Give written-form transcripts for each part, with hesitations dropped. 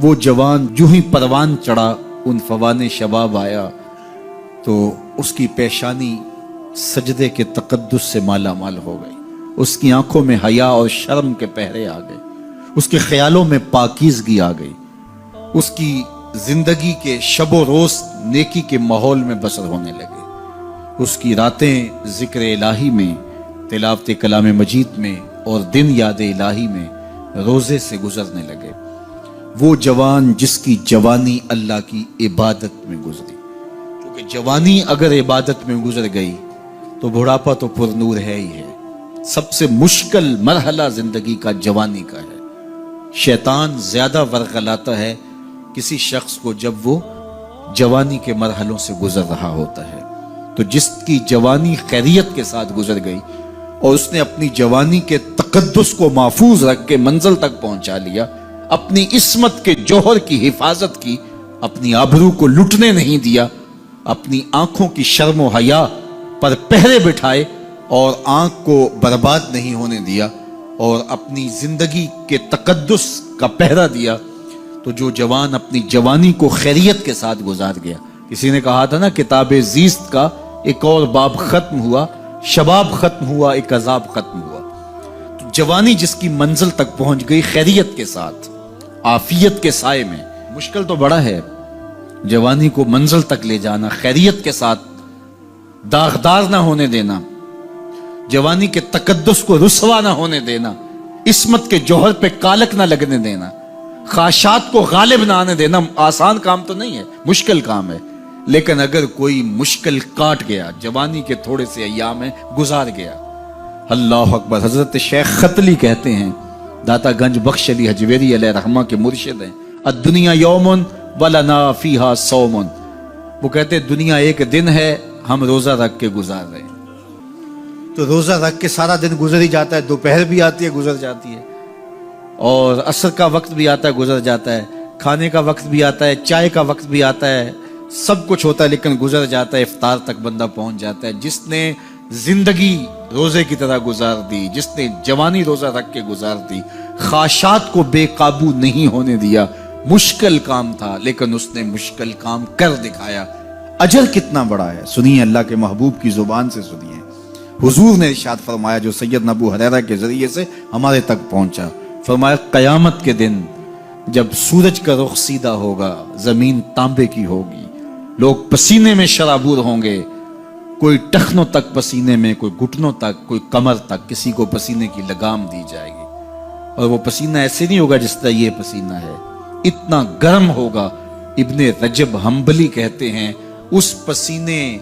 وہ جوان جو ہی پروان چڑھا ان فوان شباب آیا تو اس کی پیشانی سجدے کے تقدس سے مالا مال ہو گئی، اس کی آنکھوں میں حیا اور شرم کے پہرے آ گئے، اس کے خیالوں میں پاکیزگی آ گئی، اس کی زندگی کے شب و روز نیکی کے ماحول میں بسر ہونے لگے، اس کی راتیں ذکر الہی میں، تلاوت کلام مجید میں اور دن یاد الہی میں روزے سے گزرنے لگے۔ وہ جوان جس کی جوانی اللہ کی عبادت میں گزری، کیونکہ جوانی اگر عبادت میں گزر گئی تو بڑھاپا تو پر نور ہے ہی ہے۔ سب سے مشکل مرحلہ زندگی کا جوانی کا ہے۔ شیطان زیادہ ورغلاتا ہے کسی شخص کو جب وہ جوانی کے مرحلوں سے گزر رہا ہوتا ہے۔ تو جس کی جوانی خیریت کے ساتھ گزر گئی اور اس نے اپنی جوانی کے تقدس کو محفوظ رکھ کے منزل تک پہنچا لیا، اپنی عصمت کے جوہر کی حفاظت کی، اپنی آبرو کو لٹنے نہیں دیا، اپنی آنکھوں کی شرم و حیا پر پہرے بٹھائے اور آنکھ کو برباد نہیں ہونے دیا اور اپنی زندگی کے تقدس کا پہرا دیا، تو جو جوان اپنی جوانی کو خیریت کے ساتھ گزار گیا۔ کسی نے کہا تھا نا، کتاب زیست کا ایک اور باب ختم ہوا، شباب ختم ہوا، ایک عذاب ختم ہوا۔ تو جوانی جس کی منزل تک پہنچ گئی خیریت کے ساتھ، عافیت کے سائے میں، مشکل تو بڑا ہے جوانی کو منزل تک لے جانا، خیریت کے ساتھ، داغدار نہ ہونے دینا، جوانی کے تقدس کو رسوا نہ ہونے دینا، عصمت کے جوہر پہ کالک نہ لگنے دینا، خواہشات کو غالب نہ آنے دینا۔ آسان کام تو نہیں ہے، مشکل کام ہے، لیکن اگر کوئی مشکل کاٹ گیا، جوانی کے تھوڑے سے ایام میں گزار گیا، اللہ اکبر۔ حضرت شیخ ختلی کہتے ہیں، داتا گنج بخش علی حجویری علیہ رحمہ کے مرشد ہیں، الدنیا یوم ولنا فیہا صوم۔ وہ کہتے ہیں دنیا ایک دن ہے، ہم روزہ رکھ کے گزار رہے ہیں۔ تو روزہ رکھ کے سارا دن گزر ہی جاتا ہے، دوپہر بھی آتی ہے گزر جاتی ہے، اور عصر کا وقت بھی آتا ہے گزر جاتا ہے، کھانے کا وقت بھی آتا ہے، چائے کا وقت بھی آتا ہے، سب کچھ ہوتا ہے لیکن گزر جاتا ہے، افطار تک بندہ پہنچ جاتا ہے۔ جس نے زندگی روزے کی طرح گزار دی، جس نے جوانی روزہ رکھ کے گزار دی، خواہشات کو بے قابو نہیں ہونے دیا، مشکل کام تھا لیکن اس نے مشکل کام کر دکھایا۔ اجر کتنا بڑا ہے، سنیے اللہ کے محبوب کی زبان سے سنیے۔ حضور نے ارشاد فرمایا جو سیدنا ابو ہریرہ کے ذریعے سے ہمارے تک پہنچا، فرمایا قیامت کے دن جب سورج کا رخ سیدھا ہوگا، زمین تانبے کی ہوگی، لوگ پسینے میں شرابور ہوں گے، کوئی ٹخنوں تک پسینے میں، کوئی گھٹنوں تک، کوئی کمر تک، کسی کو پسینے کی لگام دی جائے گی، اور وہ پسینہ ایسے نہیں ہوگا جس طرح یہ پسینہ ہے، اتنا گرم ہوگا۔ ابن رجب حنبلی کہتے ہیں اس پسینے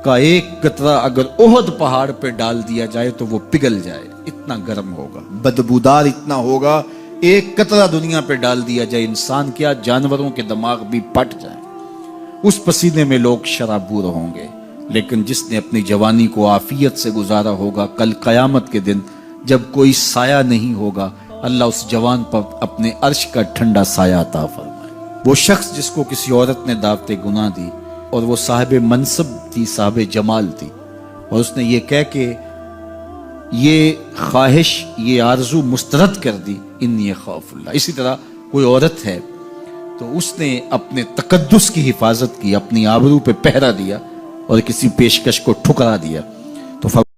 کا ایک قطرہ اگر احد پہاڑ پہ ڈال دیا جائے تو وہ پگھل جائے، اتنا گرم ہوگا، بدبودار اتنا ہوگا، ایک قطرہ دنیا پہ ڈال دیا جائے، انسان کیا جانوروں کے دماغ بھی پھٹ جائیں، اس پسینے میں لوگ شرابور ہوں گے۔ لیکن جس نے اپنی جوانی کو عافیت سے گزارا ہوگا، کل قیامت کے دن جب کوئی سایہ نہیں ہوگا، اللہ اس جوان پر اپنے عرش کا ٹھنڈا سایہ عطا فرمائے۔ وہ شخص جس کو کسی عورت نے دعوت گناہ دی اور وہ صاحب منصب تھی، صاحب جمال تھی، اور اس نے یہ کہہ کہ یہ خواہش، یہ آرزو مسترد کر دی، انی خاف اللہ۔ اسی طرح کوئی عورت ہے تو اس نے اپنے تقدس کی حفاظت کی، اپنی آبرو پہ پہرا دیا اور کسی پیشکش کو ٹھکرا دیا، تو